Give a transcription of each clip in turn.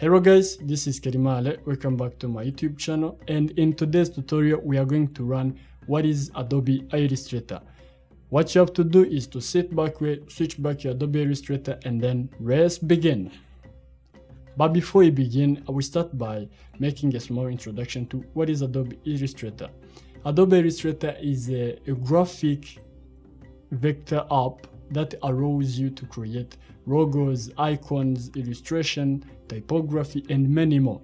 Hello guys, this is Kerimale. Welcome back to my YouTube channel, and in today's tutorial we are going to run what is Adobe Illustrator. What you have to do is to sit back, switch back your Adobe Illustrator, and then let's begin. But before we begin, I will start by making a small introduction to what is Adobe Illustrator. Adobe Illustrator is a graphic vector app that allows you to create logos, icons, illustration, typography, and many more.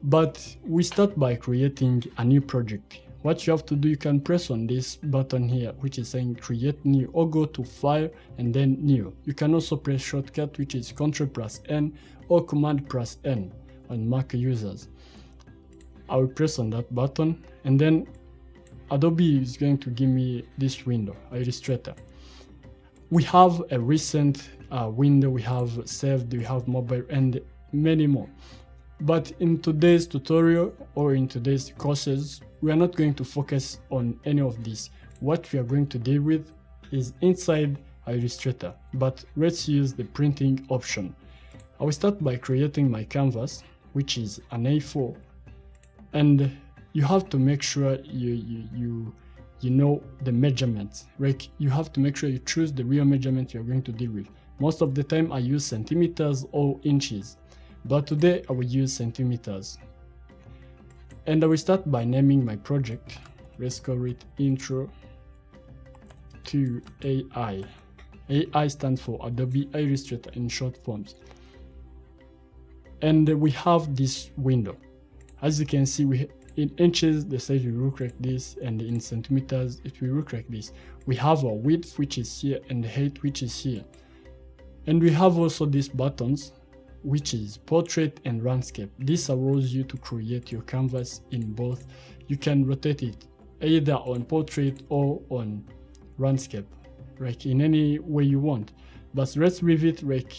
But we start by creating a new project. What you have to do, you can press on this button here, which is saying create new, or go to file and then new. You can also press shortcut, which is Ctrl+N or Command+N on Mac users. I will press on that button, and then Adobe is going to give me this window, Illustrator. We have a recent window, we have saved, we have mobile, and many more. But in today's tutorial or in today's courses, we are not going to focus on any of this. What we are going to deal with is inside Illustrator, but let's use the printing option. I will start by creating my canvas, which is an A4, and you have to make sure you know the measurements. Like, you have to make sure you choose the real measurement you're going to deal with. Most of the time I use centimeters or inches, but today I will use centimeters. And I will start by naming my project. Let's call it Intro to AI. AI stands for Adobe Illustrator in short forms. And we have this window. As you can see, in inches the size will look like this, and in centimeters it will look like this. We have our width, which is here, and the height, which is here. And we have also these buttons, which is portrait and landscape. This allows you to create your canvas in both. You can rotate it either on portrait or on landscape, like in any way you want. But let's leave it like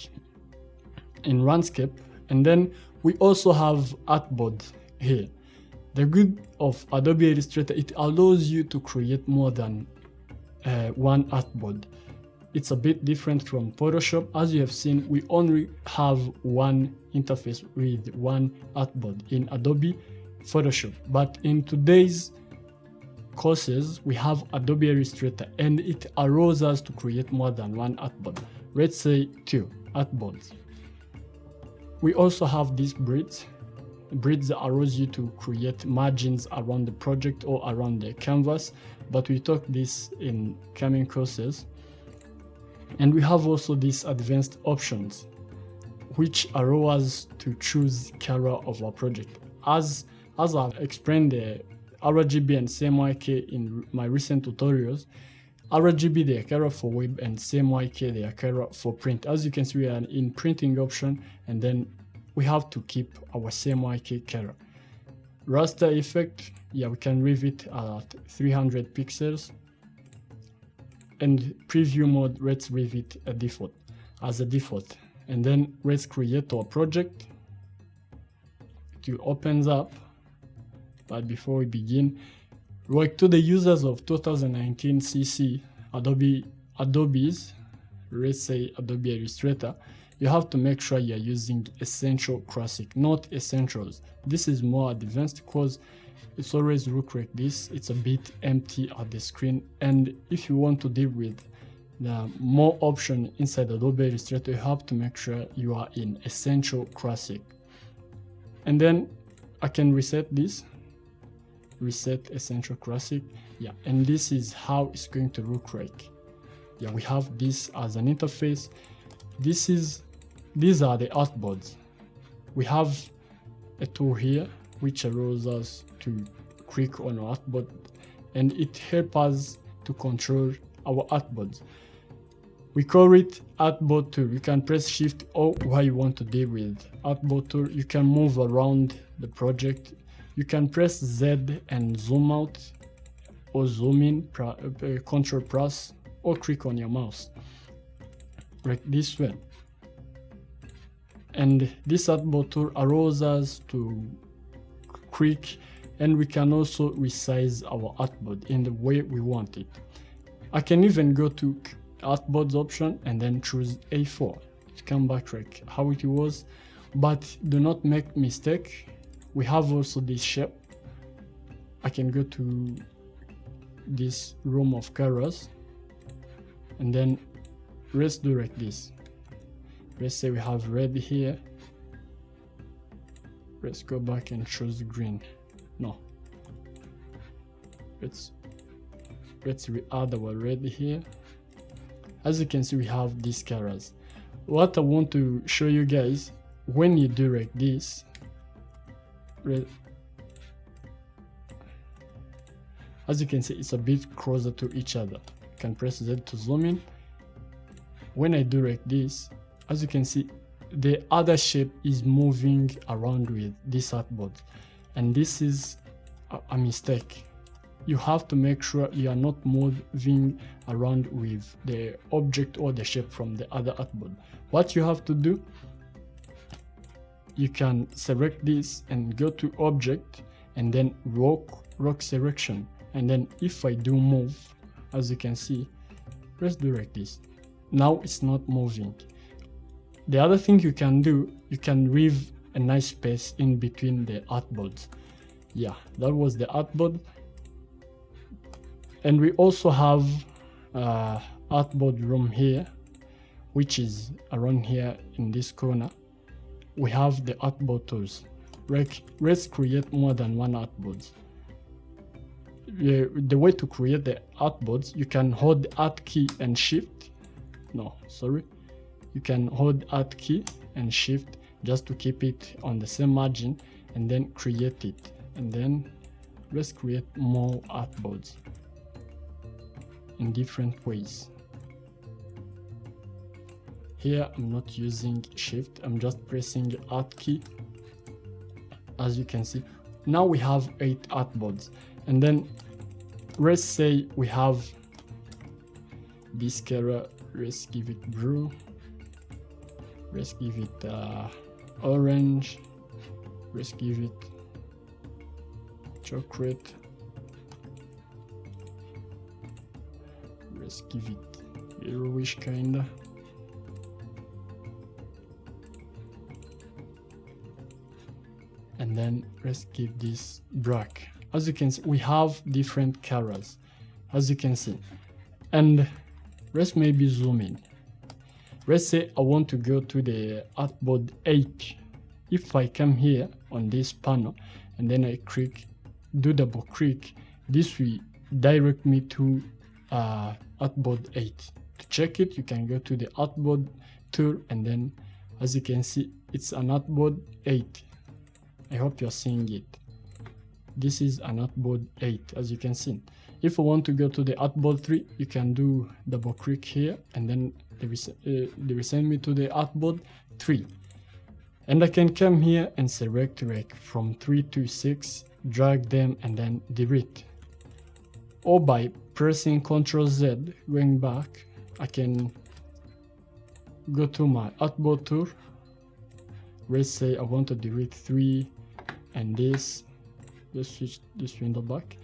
in landscape. And then we also have artboard here. The good of Adobe Illustrator, it allows you to create more than one artboard. It's a bit different from Photoshop. As you have seen, we only have one interface with one artboard in Adobe Photoshop. But in today's courses, we have Adobe Illustrator, and it allows us to create more than one artboard. Let's say 2 artboards. We also have these grids. Grids allows you to create margins around the project or around the canvas, but we talk this in coming courses. And we have also these advanced options, which allow us to choose color of our project. As I've explained the RGB and CMYK in my recent tutorials, RGB they are color for web, and CMYK they are color for print. As you can see, we are in printing option, and then we have to keep our CMYK color. Raster effect, yeah, we can leave it at 300 pixels. And preview mode, let's leave it as a default. And then let's create our project. It opens up. But before we begin, like to the users of 2019 CC Adobe's, let's say Adobe Illustrator, you have to make sure you're using Essential Classic, not Essentials. This is more advanced because it's always look like this. It's a bit empty at the screen, and if you want to deal with the more option inside Adobe Illustrator, you have to make sure you are in Essential Classic. And then I can reset this, reset Essential Classic. Yeah, and this is how it's going to look like. Yeah, we have this as an interface. These are the artboards. We have a tool here which allows us to click on our artboard, and it helps us to control our artboards. We call it artboard tool. You can press shift or where you want to deal with artboard tool. You can move around the project. You can press Z and zoom out or zoom in, Ctrl+, or click on your mouse like this way. And this artboard tool allows us to click, and we can also resize our artboard in the way we want it. I can even go to artboards option and then choose A4. It come back like how it was. But do not make mistake, we have also this shape. I can go to this room of colors, and then let's do like this. Let's say we have red here. Let's go back and choose green. No, let's add our red here. As you can see, we have these colors. What I want to show you guys, when you do like this, as you can see, it's a bit closer to each other. You can press Z to zoom in. When I do like this, as you can see, the other shape is moving around with this artboard, and this is a mistake. You have to make sure you are not moving around with the object or the shape from the other artboard. What you have to do, you can select this and go to object and then rock selection, and then if I do move, as you can see, let's do like this. Now it's not moving. The other thing you can do, you can leave a nice space in between the artboards. Yeah, that was the artboard. And we also have artboard room here, which is around here in this corner. We have the artboard tools. Let's create more than one artboard. The way to create the artboards, you can hold the Alt key and Shift. You can hold Alt key and Shift just to keep it on the same margin, and then create it. And then let's create more artboards in different ways. Here I'm not using Shift, I'm just pressing Alt key. As you can see, now we have 8 artboards. And then let's say we have this color, let's give it blue, let's give it orange, let's give it chocolate, let's give it yellowish kinda, and then let's give this black. As you can see, we have different colors, as you can see. And let's maybe zoom in. Let's say I want to go to the artboard 8. If I come here on this panel and then I double click, this will direct me to artboard 8. To check it, you can go to the artboard tool, and then as you can see, it's an artboard 8. I hope you're seeing it. This is an artboard 8, as you can see. If I want to go to the artboard 3, you can do double click here, and then they will send me to the artboard 3. And I can come here and select like from 3 to 6, drag them and then delete. Or by pressing Ctrl Z, going back, I can go to my artboard tool. Let's say I want to delete 3 and this. Let's switch this window back,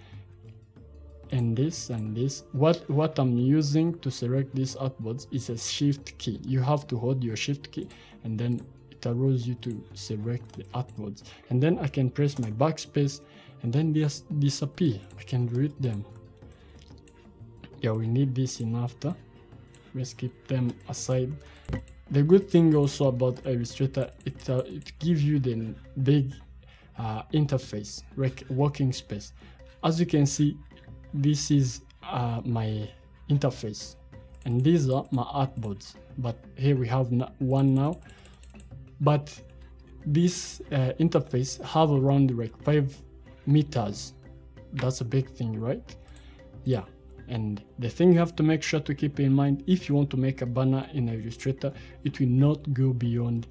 and this and this. What I'm using to select these artboards is a Shift key. You have to hold your Shift key, and then it allows you to select the artboards. And then I can press my backspace, and then they just disappear. I can delete them. Yeah, we need this in after. Let's keep them aside. The good thing also about Illustrator, it gives you the big interface, like working space. As you can see, this is my interface, and these are my artboards. But here we have one now. But this interface have around like 5 meters. That's a big thing, right? Yeah. And the thing you have to make sure to keep in mind, if you want to make a banner in Illustrator, it will not go beyond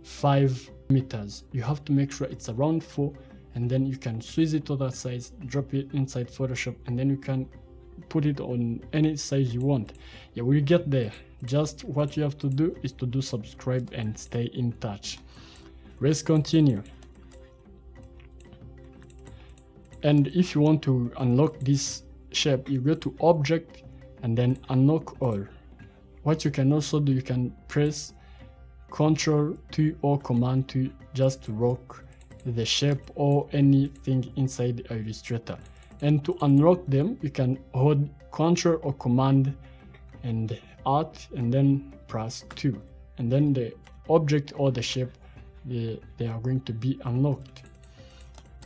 5 meters. You have to make sure it's around 4, and then you can switch it to that size, drop it inside Photoshop, and then you can put it on any size you want. Yeah, we'll get there. Just what you have to do is to do subscribe and stay in touch. Let's continue. And if you want to unlock this shape, you go to object and then unlock all. What you can also do, you can press Ctrl 2 or Command 2 just to lock the shape or anything inside Illustrator. And to unlock them, you can hold Ctrl or Command and Alt and then press 2. And then the object or the shape, they are going to be unlocked.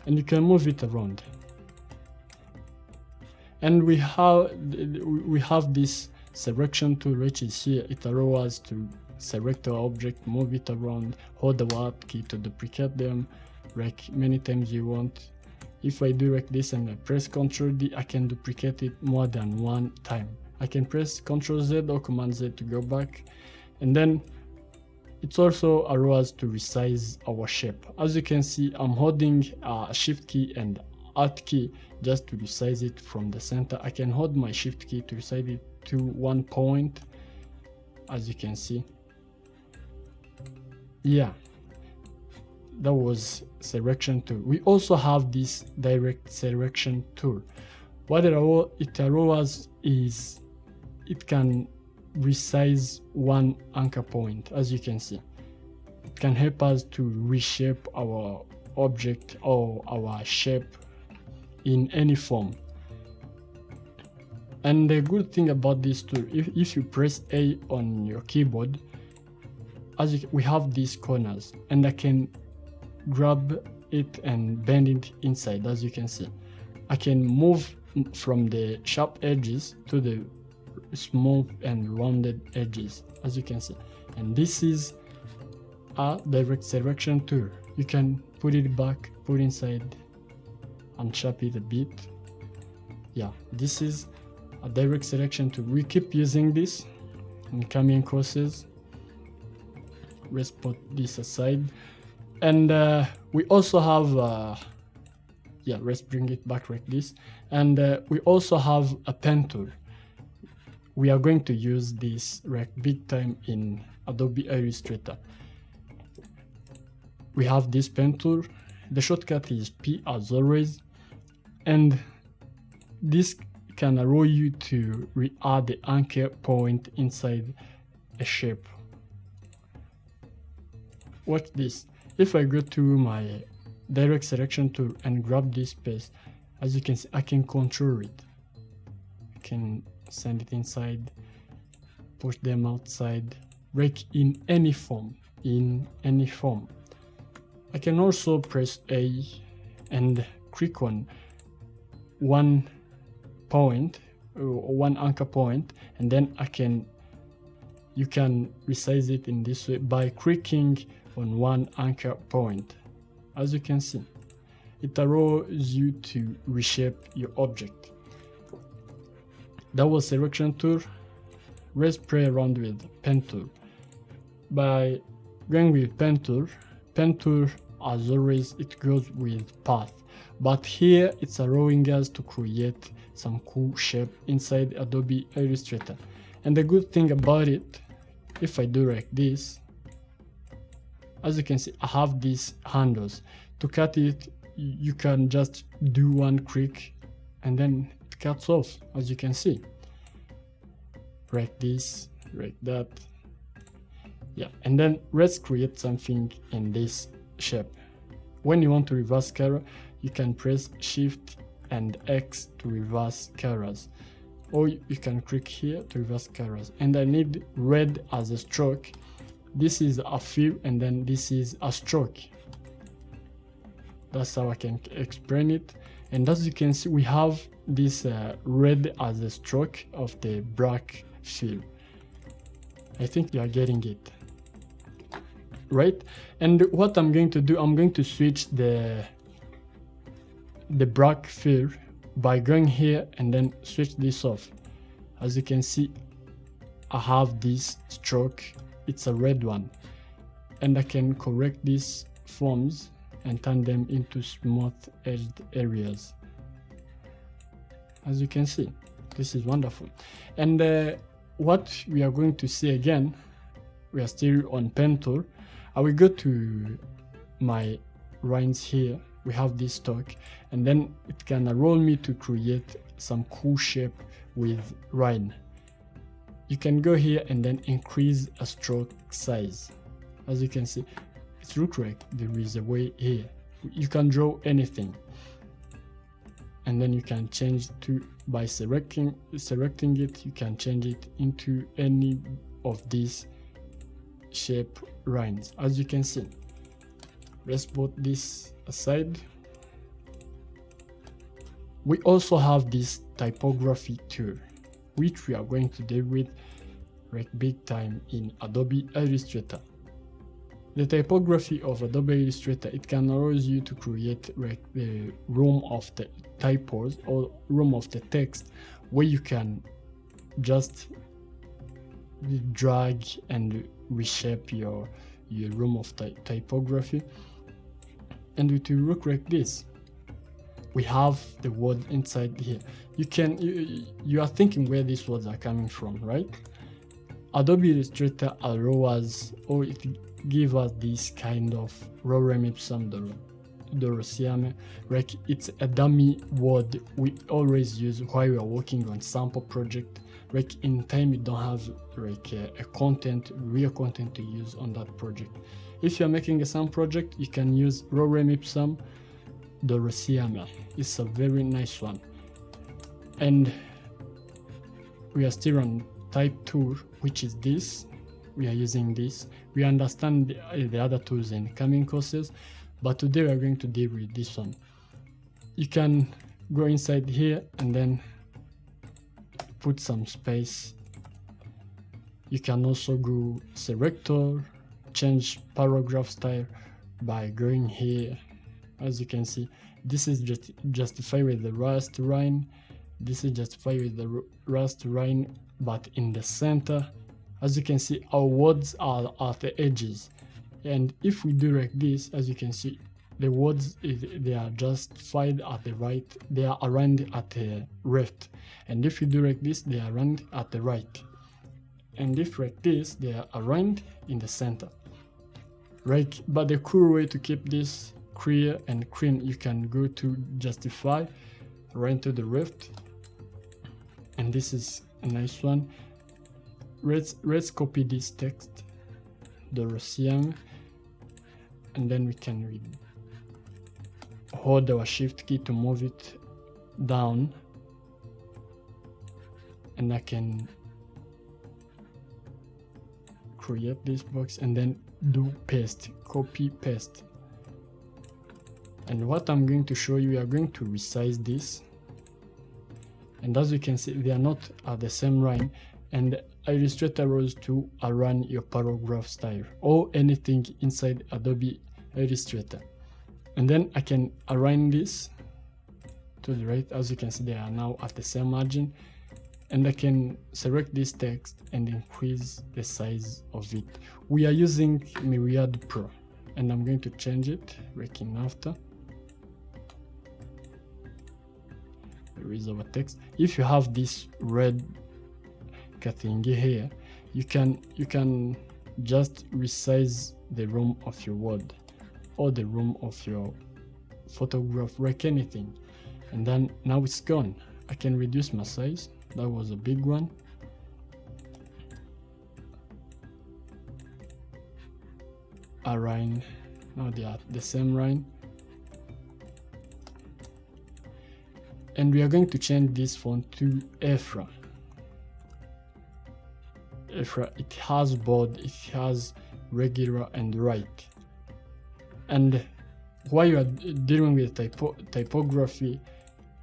And you can move it around. And we have this selection tool which is here. It allows us to select our object, move it around, hold the Alt key to duplicate them like many times you want. If I do like this and I press Ctrl D, I can duplicate it more than one time. I can press Ctrl Z or Command Z to go back, and then it also allows us to resize our shape. As you can see, I'm holding Shift key and Alt key just to resize it from the center. I can hold my Shift key to resize it to 1 point, as you can see. Yeah, that was selection tool. We also have this direct selection tool. What it allows is it can resize one anchor point. As you can see, it can help us to reshape our object or our shape in any form. And the good thing about this tool, if you press A on your keyboard, we have these corners, and I can grab it and bend it inside. As you can see, I can move from the sharp edges to the smooth and rounded edges, as you can see. And this is a direct selection tool. You can put it back, put inside, and sharp it a bit. Yeah, this is a direct selection tool. We keep using this in coming courses. Let's put this aside. And we also have yeah, let's bring it back like this. And we also have a pen tool. We are going to use this like big time in Adobe Illustrator. We have this pen tool. The shortcut is P as always, and this can allow you to re-add the anchor point inside a shape. Watch this. If I go to my direct selection tool and grab this space, as you can see, I can control it. I can send it inside, push them outside, break in any form, I can also press A and click on one point, one anchor point, and then you can resize it in this way by clicking on one anchor point. As you can see, it allows you to reshape your object. That was selection tool. Let's play around with pen tool. By going with pen tool as always, it goes with path, but here it's allowing us to create some cool shape inside Adobe Illustrator. And the good thing about it, if I do like this, as you can see, I have these handles. To cut it, you can just do one click and then it cuts off, as you can see. Like this, like that. Yeah, and then let's create something in this shape. When you want to reverse color, you can press Shift and X to reverse colors, or you can click here to reverse colors. And I need red as a stroke. This is a fill, and then this is a stroke. That's how I can explain it. And as you can see, we have this red as a stroke of the black fill. I think you are getting it, right? And what I'm going to do, I'm going to switch the black fill by going here and then switch this off. As you can see, I have this stroke. It's a red one, and I can correct these forms and turn them into smooth edged areas. As you can see, this is wonderful. And what we are going to see again, we are still on pen tool. I will go to my lines here. We have this stroke, and then it can allow me to create some cool shape with line. You can go here and then increase a stroke size. As you can see, it looks like there is a way here. You can draw anything, and then you can change to by selecting it. You can change it into any of these shape lines. As you can see, let's put this aside. We also have this typography tool, which we are going to deal with like big time in Adobe Illustrator. The typography of Adobe Illustrator, it can allow you to create like the room of the typos or room of the text, where you can just drag and reshape your room of typography, and it will look like this. We have the word inside here. You are thinking where these words are coming from, right? Adobe Illustrator allows, or it gives us this kind of lorem ipsum dorosiame, like it's a dummy word we always use while we are working on sample project. Like in time you don't have like a real content to use on that project. If you're making a sample project, you can use lorem ipsum dorosiame. It's a very nice one. And we are still on type tool, which is this. We are using this. We understand the other tools in coming courses, but today we are going to deal with this one. You can go inside here and then put some space. You can also go selector, change paragraph style by going here. As you can see, this is justified with the last line. This is justified with the last line, but in the center. As you can see, our words are at the edges, and if we do like this, as you can see, the words they are justified at the right, they are aligned at the left, and if you do like this, they are aligned at the right, and if like this, they are aligned in the center. Right, but the cool way to keep this clear and clean, you can go to justify, right to the left, and this is a nice one. Let's copy this text, dorosiame, and then we can hold our shift key to move it down, and I can create this box and then do paste, copy paste. And what I'm going to show you, we are going to resize this, and as you can see, they are not at the same line, and Illustrator allows to align your paragraph style or anything inside Adobe Illustrator. And then I can align this to the right. As you can see, they are now at the same margin, and I can select this text and increase the size of it. We are using Myriad Pro, and I'm going to change it right in after. There is our text. If you have this red thing here, you can just resize the room of your word or the room of your photograph, like anything, and then now it's gone. I can reduce my size. That was a big one. Align. Now they are the same line, and we are going to change this font to Ephra. It has bold, it has regular and right. And while you are dealing with typography,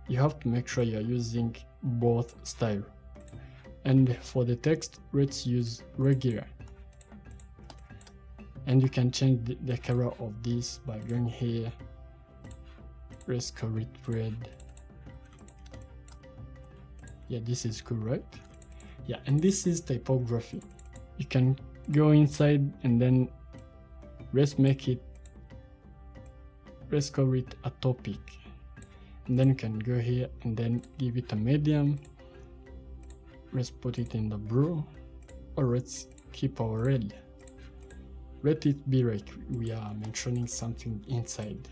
you have to make sure you are using both style. And for the text, let's use regular. And you can change the color of this by going here. Let's color it red. Yeah, this is cool, right? Yeah, and this is typography. You can go inside and then let's call it a topic, and then you can go here and then give it a medium. Let's put it in the blue, or let's keep our red. Let it be like we are mentioning something inside.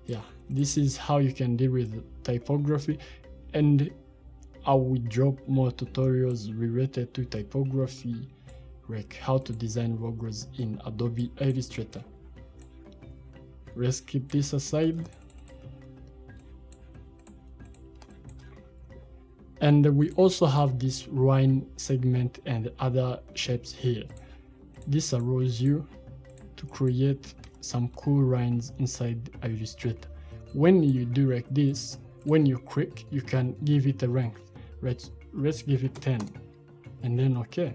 Yeah, this is how you can deal with typography, and I will drop more tutorials related to typography like how to design logos in Adobe Illustrator. Let's keep this aside. And we also have this line segment and other shapes here. This allows you to create some cool lines inside Illustrator. When you do like this, when you click, you can give it a length. Let's give it 10 and then okay.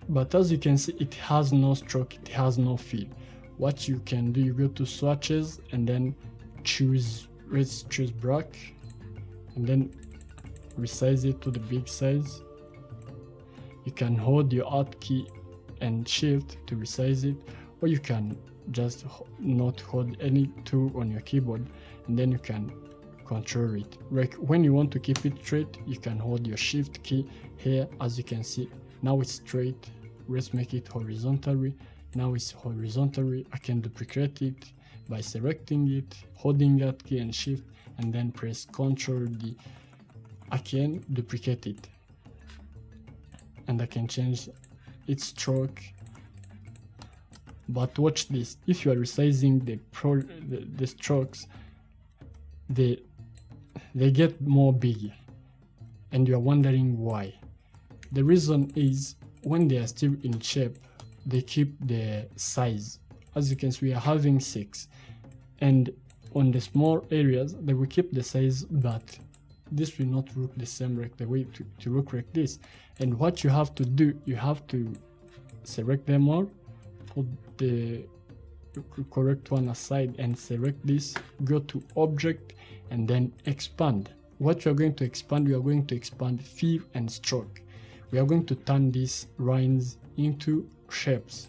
But as you can see, it has no stroke, it has no fill. What you can do, you go to swatches and then let's choose black and then resize it to the big size. You can hold your Alt key and Shift to resize it, or you can just not hold any tool on your keyboard and then you can control it. Like when you want to keep it straight, you can hold your Shift key here. As you can see, now it's straight. Let's make it horizontally. Now it's horizontally. I can duplicate it by selecting it, holding that key and Shift, and then press Ctrl D. I can duplicate it and I can change its stroke. But watch this, if you are resizing the strokes, they get more big and you are wondering why. The reason is when they are still in shape, they keep the size. As you can see, we are having 6, and on the small areas they will keep the size, but this will not look the same like the way to look like this. And what you have to do, you have to select them all, put the correct one aside and select this, go to object and then expand. What you are going to expand, we are going to expand fill and stroke. We are going to turn these lines into shapes,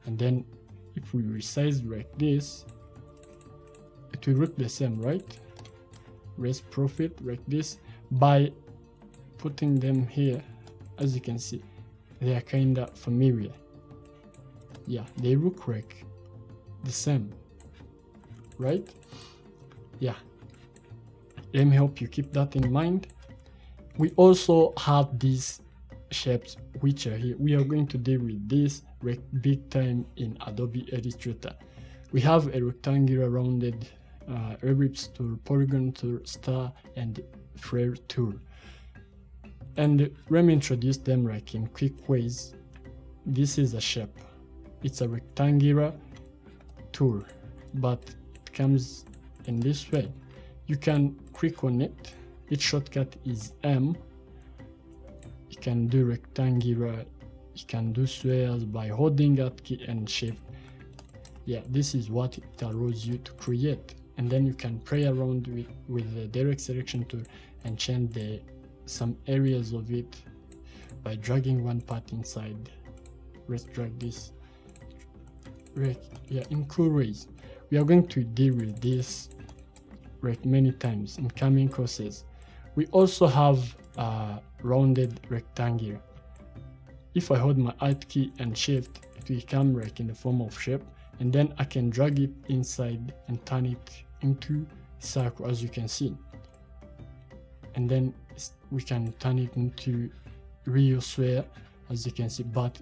and then if we resize like this, it will look the same, right? Let's profit like this by putting them here. As you can see, they are kind of familiar. Yeah, they look like the same, right? Yeah, let me help you keep that in mind. We also have these shapes which are here. We are going to deal with this big time in Adobe Illustrator. We have a rectangular, rounded, ellipse tool, polygon tool, star, and flare tool. And let me introduce them like in quick ways. This is a shape. It's a rectangular tool, but it comes in this way. You can click on it. Its shortcut is M. You can do rectangular, you can do squares by holding that key and Shift. Yeah, this is what it allows you to create. And then you can play around with the direct selection tool and change some areas of it by dragging one part inside. Let's drag this. Yeah, in cool ways. We are going to deal with this many times in coming courses. We also have a rounded rectangle. If I hold my Alt key and Shift, it will come in the form of shape, and then I can drag it inside and turn it into circle, as you can see. And then we can turn it into real square, as you can see, but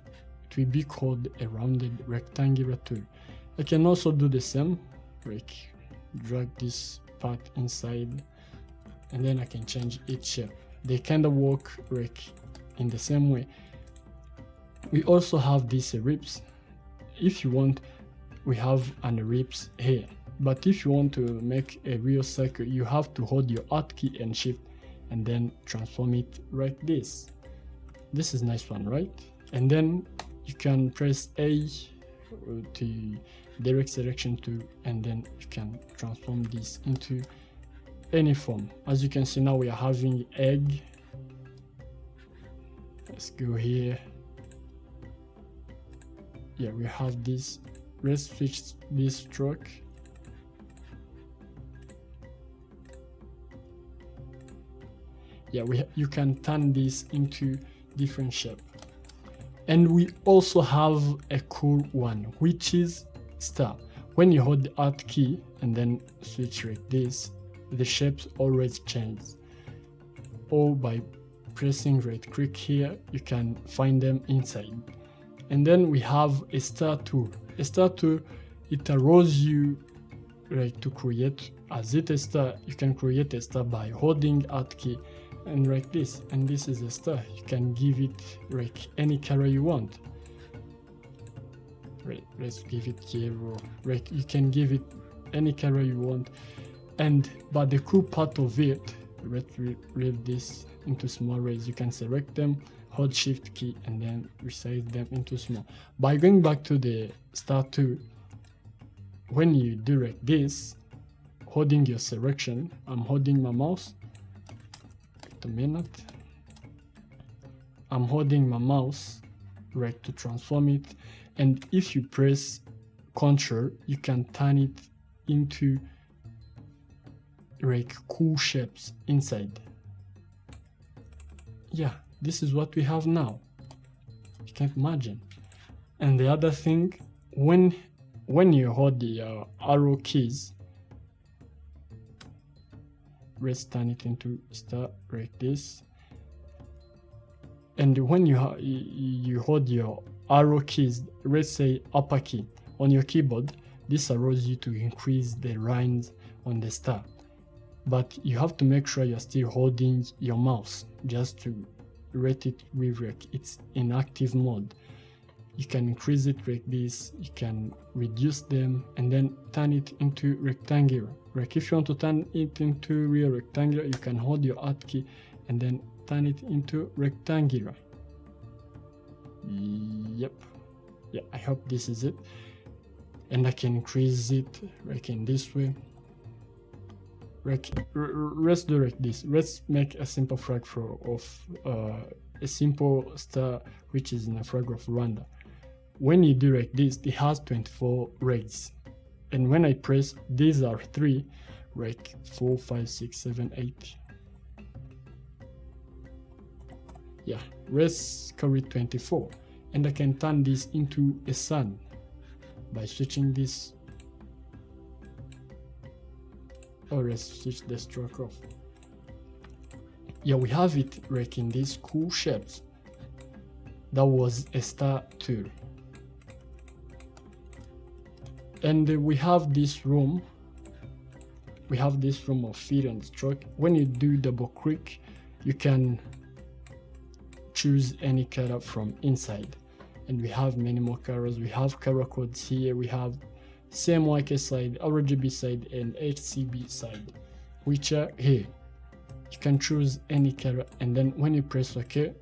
it will be called a rounded rectangular tool. I can also do the same, drag this part inside, and then I can change its shape. They kind of work in the same way. We also have this ellipse. If you want, we have an ellipse here, but if you want to make a real circle, you have to hold your Alt key and Shift and then transform it like this. This is nice one, right? And then you can press A to direct selection tool, and then you can transform this into any form. As you can see, now we are having egg. Let's go here. Yeah, we have this. Let's switch this stroke. Yeah, you can turn this into different shape. And we also have a cool one, which is star. When you hold the Alt key and then switch like this, the shapes always change, or by pressing right click here, you can find them inside. And then we have a star tool. A star tool, it allows you like to create as it a star. You can create a star by holding Alt key and like this, and this is a star. You can give it like any color you want. Right, let's give it yellow. Right, you can give it any color you want. But the cool part of it, let's read this into small rays. You can select them, hold shift key, and then resize them into small. By going back to the star tool, when you do like this, holding your selection, I'm holding my mouse. Wait a minute. I'm holding my mouse right to transform it, and if you press Ctrl, you can turn it into like cool shapes inside. Yeah, this is what we have now. You can't imagine. And the other thing, when you hold the arrow keys, let's turn it into star like this. And when you hold your arrow keys, let's say upper key on your keyboard, this allows you to increase the lines on the star. But you have to make sure you're still holding your mouse just to let it rework. It's in active mode. You can increase it like this, you can reduce them, and then turn it into rectangular. Like if you want to turn it into real rectangular, you can hold your Alt key and then turn it into rectangular. Yep. Yeah, I hope this is it. And I can increase it like in this way. Let's do like this. Let's make a simple flag of a simple star which is in a flag of Rwanda. When you do like this, it has 24 rays, and when I press, these are 3, like 4, 5, 6, 7, 8. Yeah, let's call it 24, and I can turn this into a sun by switching this. Or let's switch the stroke off. Yeah, we have it like in these cool shapes. That was a star tool. And we have this room. We have this room of fill and stroke. When you do double click, you can choose any color from inside. And we have many more colors. We have color codes here. We have CMYK side, RGB side, and HCB side, which are here. You can choose any color, and then when you press OK,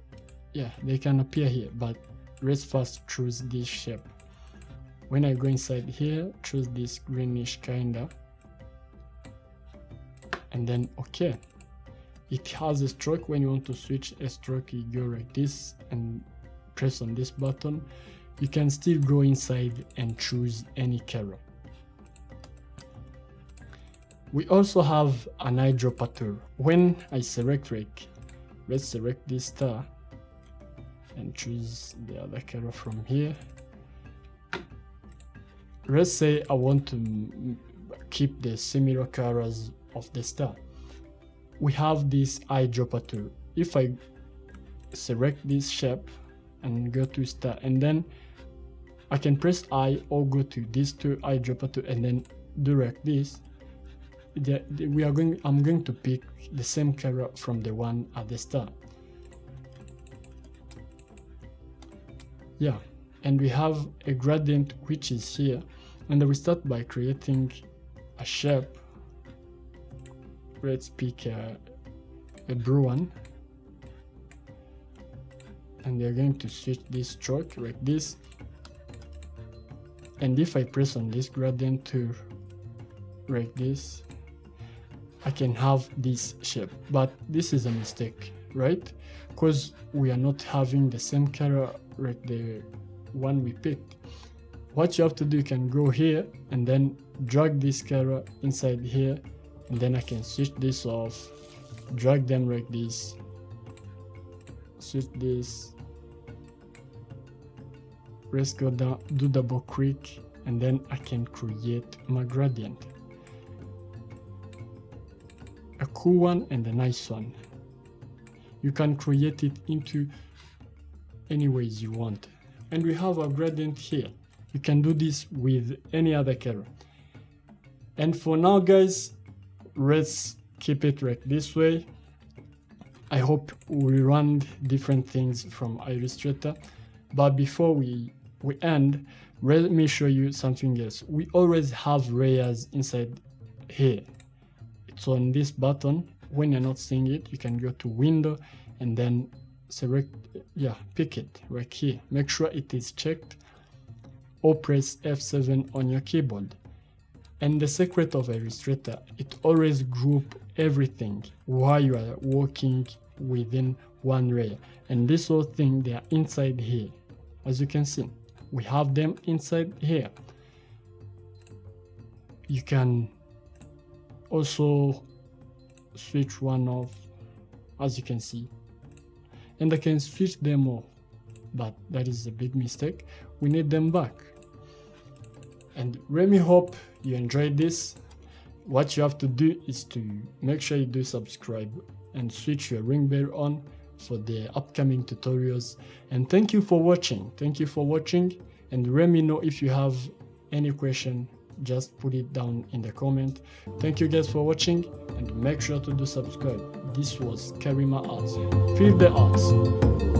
yeah, they can appear here. But let's first choose this shape. When I go inside here, choose this greenish kinda, and then OK. It has a stroke. When you want to switch a stroke, you go like this and press on this button. You can still go inside and choose any color. We also have an eyedropper tool. When I select like, let's select this star and choose the other color from here. Let's say I want to keep the similar colors of the star. We have this eyedropper tool. If I select this shape and go to star, and then I can press I or go to this to eyedropper tool and then do like this. I'm going to pick the same color from the one at the star. Yeah, and we have a gradient which is here, and we start by creating a shape. Let's pick a blue one, and they're going to switch this stroke like this. And if I press on this gradient to like this, I can have this shape. But this is a mistake, right? Because we are not having the same color like the one we picked. What you have to do, you can go here and then drag this color inside here, and then I can switch this off, drag them like this, switch this. Let's go down, do double click, and then I can create my gradient. A cool one and a nice one. You can create it into any ways you want. And we have a gradient here. You can do this with any other color. And for now, guys, let's keep it like this way. I hope we run different things from Illustrator. But before we end, let me show you something else. We always have layers inside here. It's on this button. When you're not seeing it, you can go to Window and then select, pick it right here. Make sure it is checked, or press F7 on your keyboard. And the secret of Illustrator, it always group everything while you are working within one layer. And this whole thing, they are inside here. As you can see, we have them inside here. You can also switch one off, as you can see, and I can switch them off, but that is a big mistake. We need them back. And let me hope you enjoyed this. What you have to do is to make sure you do subscribe and switch your ring bell on for the upcoming tutorials. And thank you for watching. And let me know if you have any question. Just put it down in the comment. Thank you guys for watching, and make sure to do subscribe. This was Karima Arts. Feel the arts.